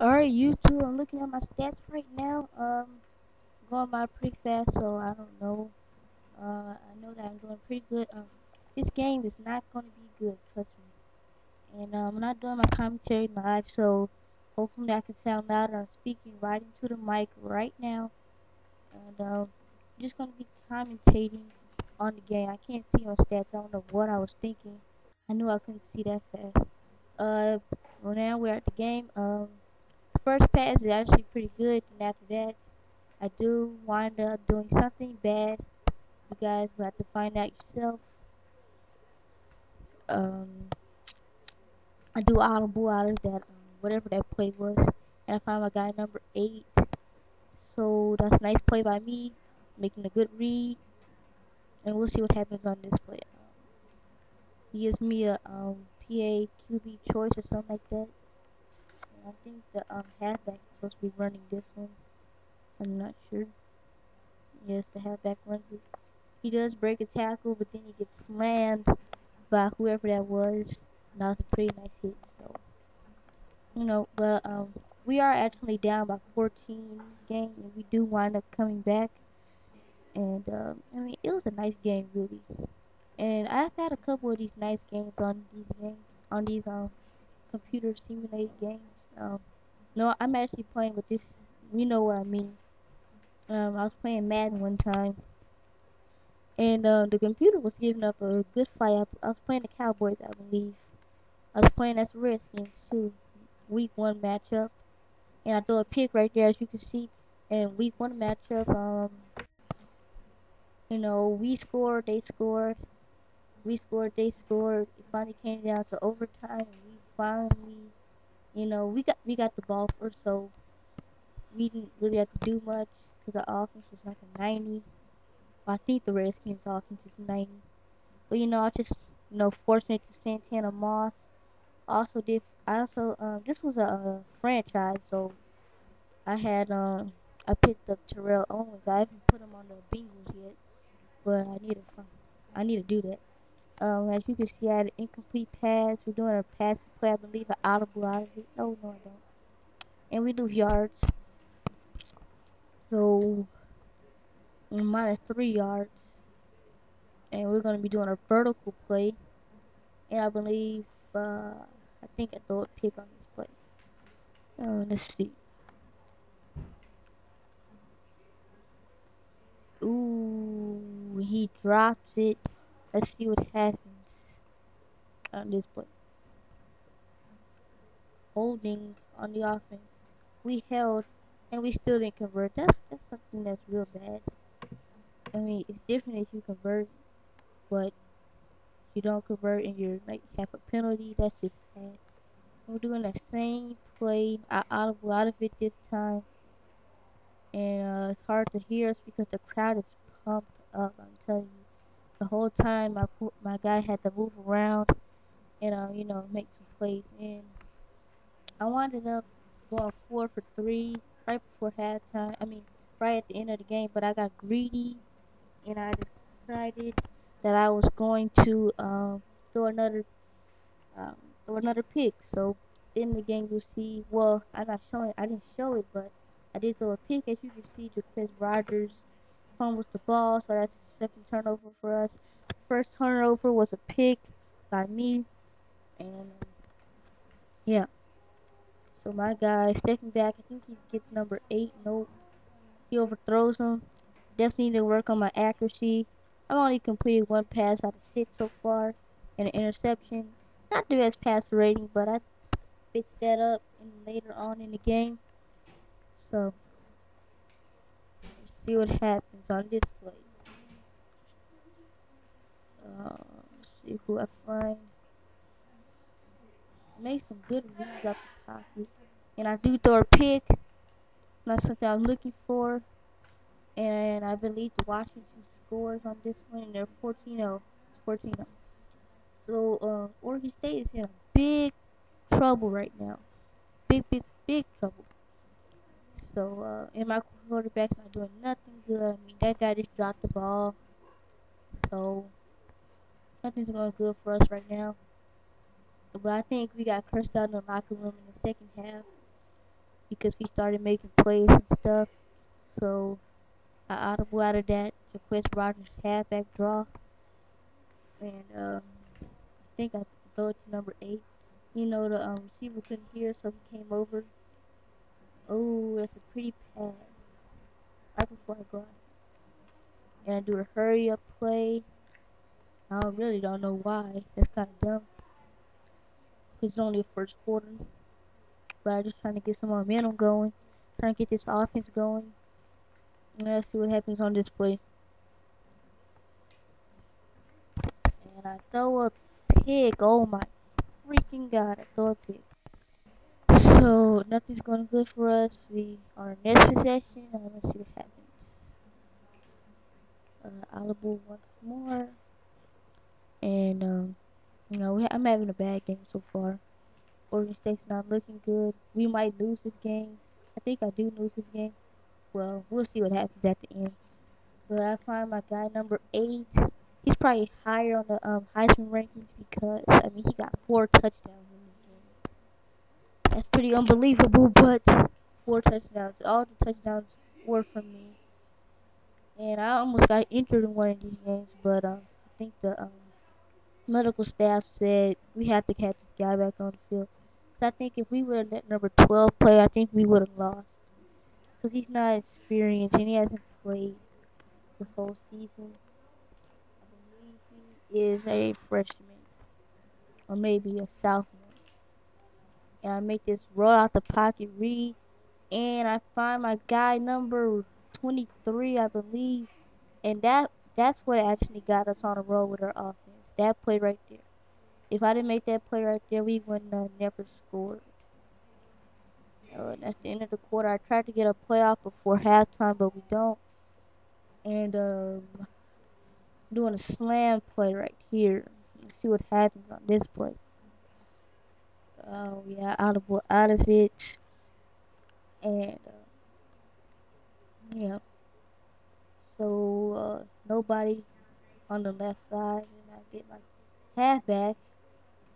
Alright, YouTube, I'm looking at my stats right now. Going by pretty fast, so I don't know. I know that I'm doing pretty good. This game is not going to be good, trust me. And I'm not doing my commentary live, so hopefully I can sound louder. I'm speaking right into the mic right now, and I'm just going to be commentating on the game. I can't see my stats. I don't know what I was thinking. I knew I couldn't see that fast. Well now we're at the game. First pass is actually pretty good, and after that, I do wind up doing something bad. You guys will have to find out yourself. Um, I do audible out of that, whatever that play was, and I find my guy number 8. So that's a nice play by me, making a good read, and we'll see what happens on this play. He gives me a PA QB choice or something like that. And I think the halfback is supposed to be running this one. I'm not sure. Yes, the halfback runs it. He does break a tackle, but then he gets slammed by whoever that was. And that was a pretty nice hit. So, but we are actually down by 14 in this game, and we do wind up coming back. And I mean, it was a nice game, really. And I've had a couple of these nice games on these computer simulated games. No, I'm actually playing with this. You know what I mean. I was playing Madden one time, and the computer was giving up a good fight. I was playing the Cowboys, I believe. I was playing as the Redskins too. Week 1 matchup, and I threw a pick right there, as you can see. And week 1 matchup, we scored, they scored, we scored, they scored. It finally came down to overtime, and we finally, we got the ball first, so we didn't really have to do much because our offense was like a 90. Well, I think the Redskins' offense is 90. But I just fortunate to Santana Moss. This was a franchise, so I had I picked up Terrell Owens. I haven't put him on the Bengals yet, but I need to do that. As you can see, I had an incomplete pass. We're doing a passing play. I believe an audible out of it. No, I don't. And we lose yards, so minus 3 yards. And we're gonna be doing a vertical play. And I believe, I think I throw a pick on this play. Let's see. Ooh, he drops it. Let's see what happens on this play. Holding on the offense. We held and we still didn't convert. That's something that's real bad. I mean, it's different if you convert, but you don't convert and you're like have a penalty. That's just sad. We're doing the same play. I audible out of it this time, and it's hard to hear us because the crowd is pumped up. I'm telling you. The whole time my guy had to move around and make some plays. And I wound up going 4 for 3 right before halftime. I mean, right at the end of the game. But I got greedy and I decided that I was going to throw another um, throw another pick. So in the game you'll see. Well, I didn't show it, but I did throw a pick. As you can see, Chris Rogers fumbles the ball, so that's the second turnover for us. First turnover was a pick by me, and yeah. So my guy stepping back, I think he gets number 8. Nope, he overthrows him. Definitely need to work on my accuracy. I've only completed 1 pass out of 6 so far, and an interception. Not the best passer rating, but I fixed that up later on in the game. So let's see what happens on this play. Let's see who I find. Make some good reads up the pocket. And I do throw a pick. That's something I'm looking for. And I believe Washington scores on this one. And they're 14-0. It's 14-0. So Oregon State is in a big trouble right now. Big, big, big trouble. So and my quarterback's not doing nothing good. I mean, that guy just dropped the ball. So nothing's going good for us right now. But I think we got cursed out in the locker room in the second half. because we started making plays and stuff. So I audible out of that. Jaquez Rogers halfback draw, and I think I throw it to number 8. The receiver couldn't hear, so he came over. Oh, that's a pretty pass. Right before I go out. And I do a hurry up play. I really don't know why. That's kind of dumb. Because it's only the first quarter. But I'm just trying to get some momentum going. Trying to get this offense going. And let's see what happens on this play. And I throw a pick. Oh my freaking god. I throw a pick. So nothing's going good for us. We are next possession. Let's see what happens. Audible once more. And I'm having a bad game so far. Oregon State's not looking good. We might lose this game. I think I do lose this game. Well, we'll see what happens at the end. But I find my guy number 8. He's probably higher on the Heisman rankings because he got 4 touchdowns in this game. That's pretty unbelievable, but 4 touchdowns. All the touchdowns were from me. And I almost got injured in one of these games, but I think the medical staff said we had to catch this guy back on the field. So I think if we would have let number 12 play, I think we would have lost. Because he's not experienced and he hasn't played this whole season. I believe he is a freshman or maybe a sophomore. And I make this roll out the pocket read, and I find my guy number 23, I believe, and that's what actually got us on a roll with our offense. That play right there. If I didn't make that play right there, we wouldn't have never scored. And that's the end of the quarter. I tried to get a playoff before halftime, but we don't. And doing a slam play right here. Let's see what happens on this play. Oh yeah, out of it, and yeah. So nobody on the left side, and I get my halfback.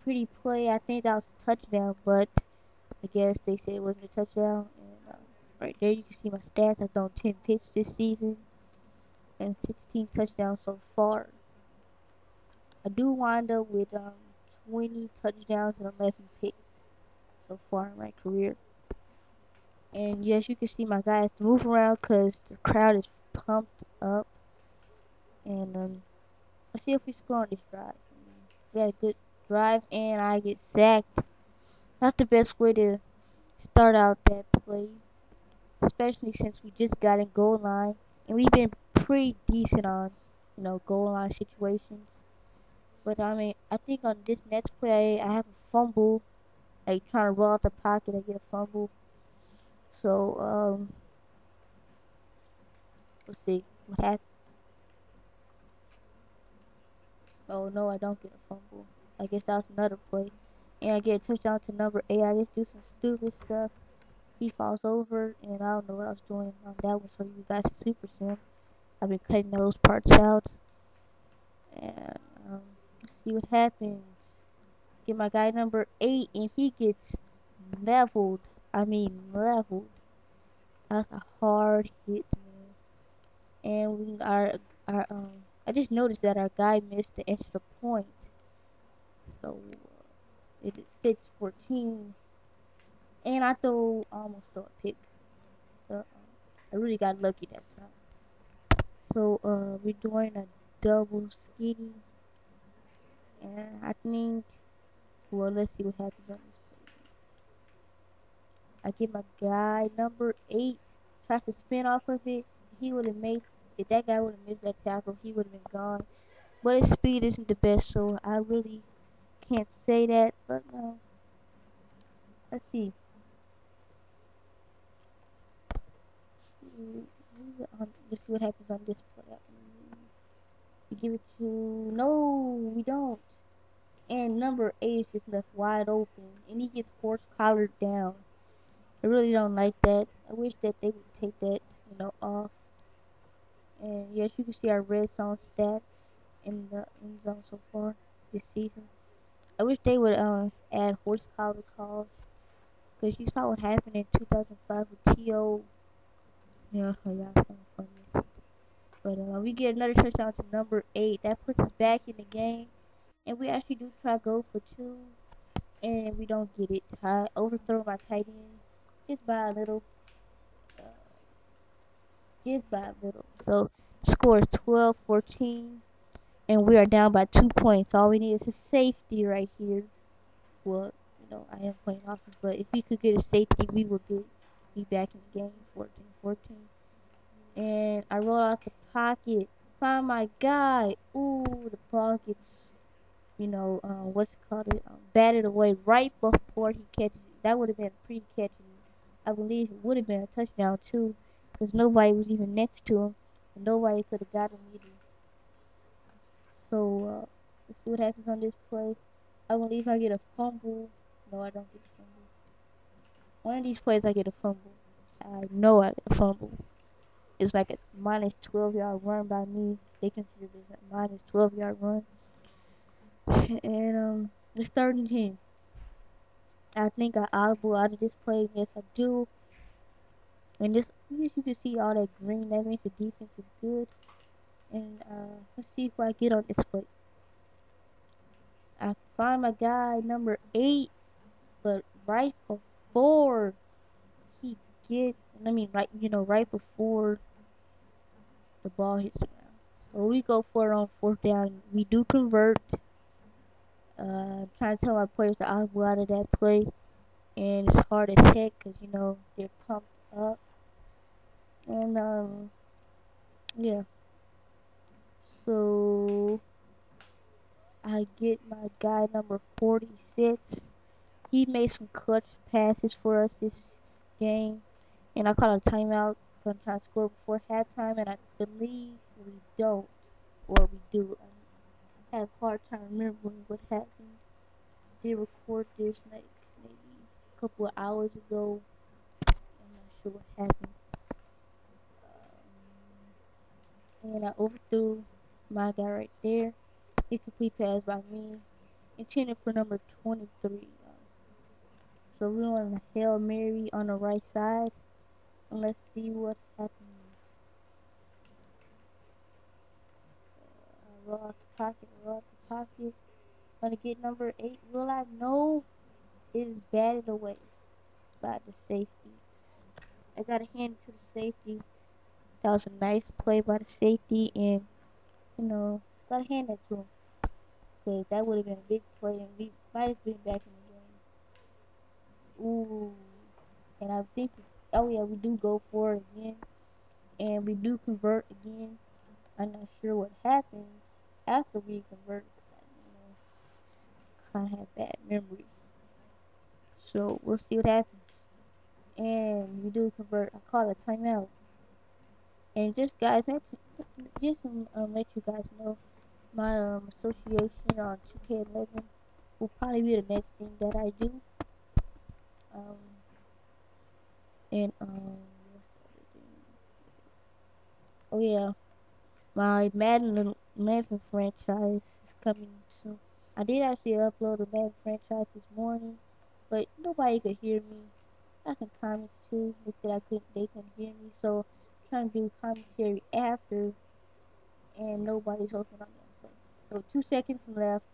Pretty play. I think that was a touchdown, but I guess they said it wasn't a touchdown. And right there, you can see my stats. I've thrown 10 picks this season and 16 touchdowns so far. I do wind up with 20 touchdowns and 11 picks so far in my career. And yes, you can see my guys move around because the crowd is pumped up. And let's see if we score on this drive. We had a good drive, and I get sacked. That's the best way to start out that play, especially since we just got in goal line, and we've been pretty decent on, goal line situations. But I think on this next play, I have a fumble, like trying to roll out the pocket, I get a fumble. So let's see what happens. Oh no, I don't get a fumble. I guess that was another play, and I get a touchdown to number 8. I just do some stupid stuff. He falls over, and I don't know what I was doing on that one. So you guys super sim. I've been cutting those parts out, and let's see what happens. Get my guy number 8, and he gets leveled. Leveled. That's a hard hit, man. And our I just noticed that our guy missed the extra point, so it is 6-14, and I almost throw a pick. So I really got lucky that time. So we're doing a double skinny, and I think, well, let's see what happens on this play. I get my guy number 8, tries to spin off of it. He would have made, if that guy would have missed that tackle, he would have been gone. But his speed isn't the best, so I really can't say that. But let's see. Let's see what happens on this play. We give it to, no, we don't. And number 8 is just left wide open, and he gets horse collared down. I really don't like that. I wish that they would take that, off. And yes, you can see our red zone stats in the end zone so far this season. I wish they would add horse collar calls. Cause you saw what happened in 2005 with T.O. Yeah, y'all sound funny. But we get another touchdown to number 8. That puts us back in the game. And we actually do try go for 2. And we don't get it. I overthrow my tight end just by a little. Uh, just by a little. So the score is 12-14. And we are down by 2 points. All we need is a safety right here. Well, I am playing offense. But if we could get a safety, we would be back in the game 14-14. And I roll out the pocket. Find my guy. Ooh, the ball gets, what's it called? Batted away right before he catches it. That would have been a pretty catch. I believe it would have been a touchdown too, because nobody was even next to him, and nobody could have got him either. So let's see what happens on this play. I believe I get a fumble. No, I don't get a fumble. One of these plays I get a fumble. I know I get a fumble. It's like a minus 12-yard run by me. They consider this a minus 12-yard run. And it's 3rd and 10. I think I audible out of this play. Yes, I do. And this, as you can see all that green. That means the defense is good. And let's see if I get on this play. I find my guy number 8, but right before he get, right before the ball hits the ground. So we go for it on 4th down. We do convert. Trying to tell my players to audible out of that play, and it's hard as heck because they're pumped up. And yeah. So I get my guy number 46. He made some clutch passes for us this game, and I caught a timeout. Gonna try to score before halftime, and I believe we don't, or we do. I have a hard time remembering what happened. Did record this like maybe a couple of hours ago. I'm not sure what happened. And I overthrew my guy right there. Incomplete pass by me. Intended for number 23. So we're on a Hail Mary on the right side. And let's see what happens. Roll out the pocket, roll out the pocket. Gonna get number 8. Will I? No. It is batted away by the safety. I gotta hand it to the safety. That was a nice play by the safety, and gotta hand that to him. Because that would have been a big play, and we might have been back in the game. Ooh. And I think, oh yeah, we do go for it again. And we do convert again. I'm not sure what happens after we convert. Kind of have bad memory. So we'll see what happens. And we do convert. I call it timeout. And just guys, just let you guys know, my association on 2K11 will probably be the next thing that I do. Um, and what's the other thing? Oh yeah, my Madden 11 franchise is coming soon. I did actually upload a Madden franchise this morning, but nobody could hear me. Got some comments too. They said they couldn't hear me, so I'm trying to do commentary after, and nobody's open on that play. So 2 seconds left,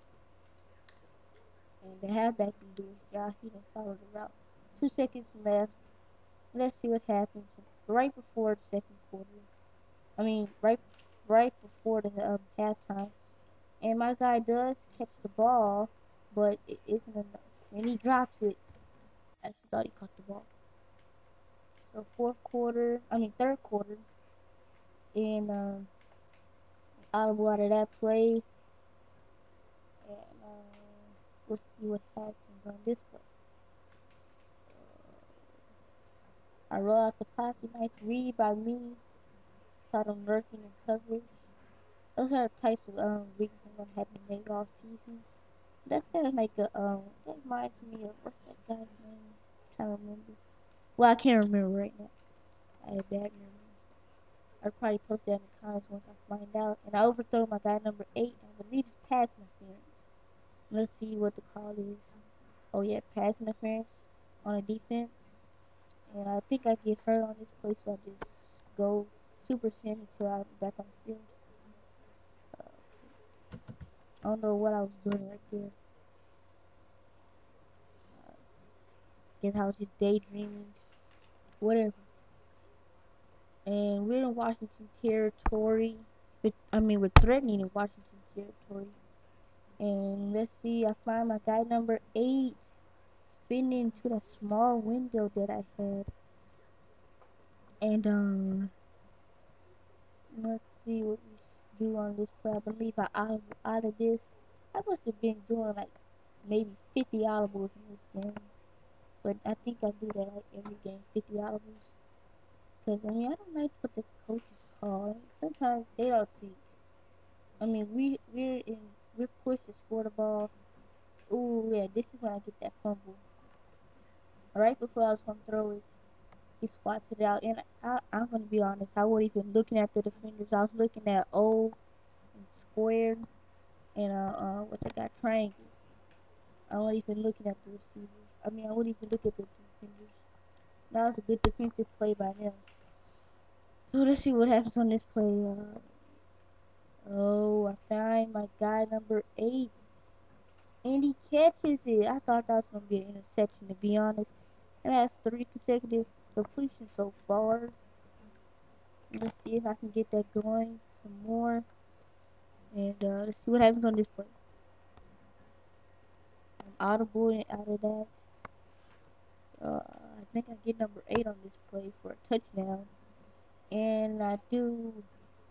and the halfback can do his job. He didn't follow the route. 2 seconds left. Let's see what happens right before the second quarter. I mean, right before the halftime. And my guy does catch the ball, but it isn't enough. And he drops it. I actually thought he caught the ball. So third quarter, and audible out of that play, and we'll see what happens on this play. I roll out the pocket, nice read by me. Saw them lurking in coverage. Those are the types of reads I'm gonna have to make all season. That's kind of like that reminds me of, what's that guy's name? I'm trying to remember. Well, I can't remember right now. I have bad memory. I'll probably post that in the comments once I find out. And I overthrow my guy number 8. I believe it's pass interference. Let's see what the call is. Oh yeah, pass interference. on a defense, and I think I get hurt on this play, so I just go super send until I'm back on the field. Uh, I don't know what I was doing right there. Uh, guess I was just daydreaming, whatever. And we're in Washington territory. We're threatening in Washington territory. And let's see, I find my guy number 8 spinning into that small window that I had. And let's see what we do on this play. I believe out of this. I must have been doing like maybe 50 audibles in this game. But I think I do that like every game, 50 audibles. Because I don't like what the coaches call. Sometimes they don't think. We're pushed to score the ball. Ooh, yeah, this is when I get that fumble. Right before I was gonna throw it, he swats it out. And I'm gonna be honest, I wasn't even looking at the defenders. I was looking at O and squared and what I got triangle. I wasn't even looking at the receivers. I wouldn't even look at the defenders. That was a good defensive play by them. So let's see what happens on this play. I find my guy number 8. And he catches it. I thought that was going to be an interception, to be honest. And that's 3 consecutive completions so far. Let's see if I can get that going some more. And let's see what happens on this play. I'm audible and out of that. I think I get number 8 on this play for a touchdown. And I do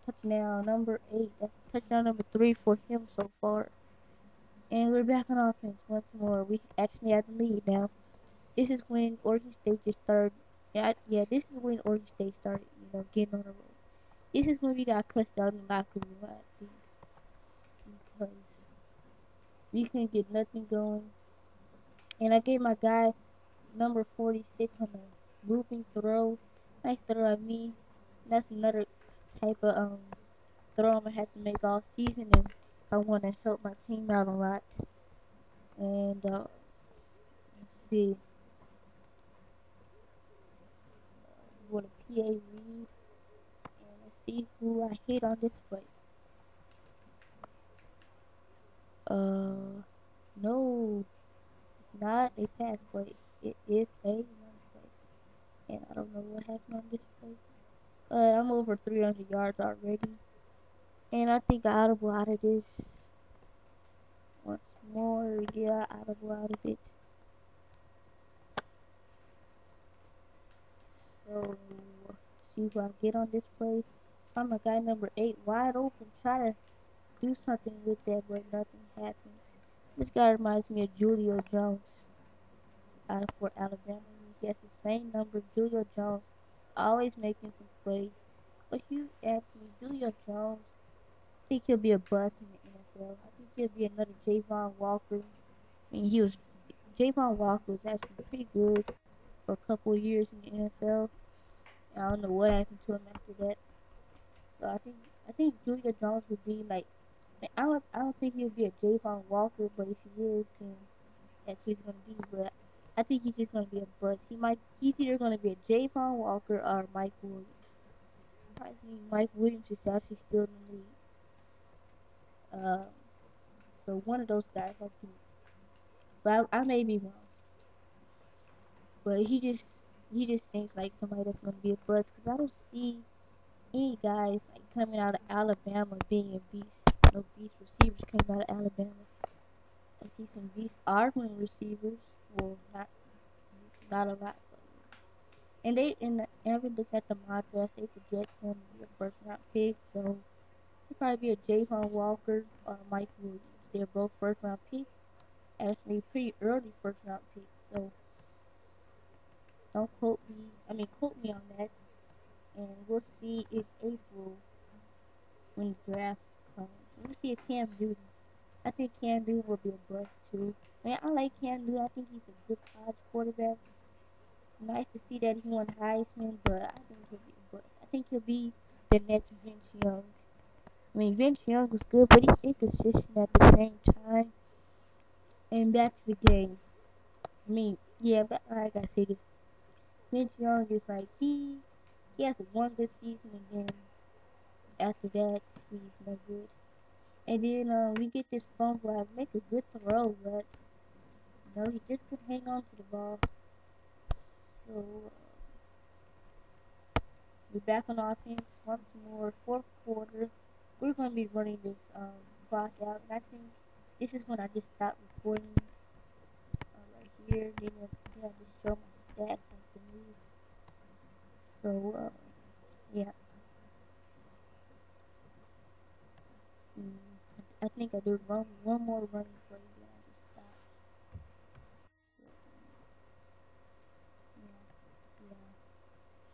touchdown number 8. That's touchdown number 3 for him so far. And we're back on offense once more. We actually have the lead now. This is when Oregon State just started. This is when Oregon State started, getting on the road. This is when we got cussed out in the locker room, I think, because we couldn't get nothing going. And I gave my guy number 46 on a looping throw. Nice throw at me. That's another type of throw I'm gonna have to make all season, and I want to help my team out a lot. And let's see, what a PA read, and let's see who I hit on this play. No, it's not a pass play. It is a run play, and I don't know what happened on this play. I'm over 300 yards already, and I think I audible out of this once more. Yeah, audible out of it. So, see who I get on this play. I'm a guy number 8 wide open. Try to do something with that, but nothing happens. This guy reminds me of Julio Jones out of Fort Alabama. He has the same number. Julio Jones is always making some plays. But you ask me, Julio Jones, I think he'll be a bust in the NFL. I think he'll be another Javon Walker. Javon Walker was actually pretty good for a couple of years in the NFL. I don't know what happened to him after that. So I think Julio Jones would be like, I don't think he'll be a Javon Walker, but if he is, then that's who he's gonna be. But I think he's just gonna be a bust. He's either gonna be a Javon Walker or Mike Williams. Surprisingly, Mike Williams is actually still in the league. So one of those guys, I think. But I may be wrong. But he just seems like somebody that's gonna be a bust, because I don't see any guys like coming out of Alabama being a beast. No beast receivers coming out of Alabama. I see some beast Auburn receivers. Well, not a lot. But, I've been looking at the mock draft. They project him to be a first round pick. So he'll probably be a Javon Walker or Mike Williams. They're both first round picks. Actually, pretty early first round picks. So don't quote me. Quote me on that. And we'll see in April when the draft comes. We'll see if Cam Newton. I think Cam Newton will be a bust too. I like Cam Newton. I think he's a good college quarterback. Nice to see that he won Heisman, but I think he'll be a bust. I think he'll be the next Vince Young. Vince Young was good, but he's inconsistent at the same time. And back to the game. Yeah, but like I said, it's Vince Young is like he has one good season and then after that he's no good. And then we get this fumble. I make a good throw, but no, he just couldn't hang on to the ball. So we're back on offense once more. Fourth quarter, we're gonna be running this clock out, and I think this is when I just stop recording right here. Then I just show my stats as the move. So yeah, I think I did one more running play, then I just stop. So yeah, yeah.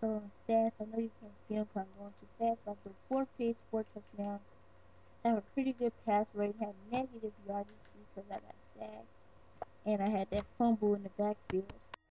So stats, I know you can't see them because I'm going too fast, but I threw 4 picks, 4 touchdowns. I have a pretty good pass rate, had negative yardage because I got sacked, and I had that fumble in the backfield.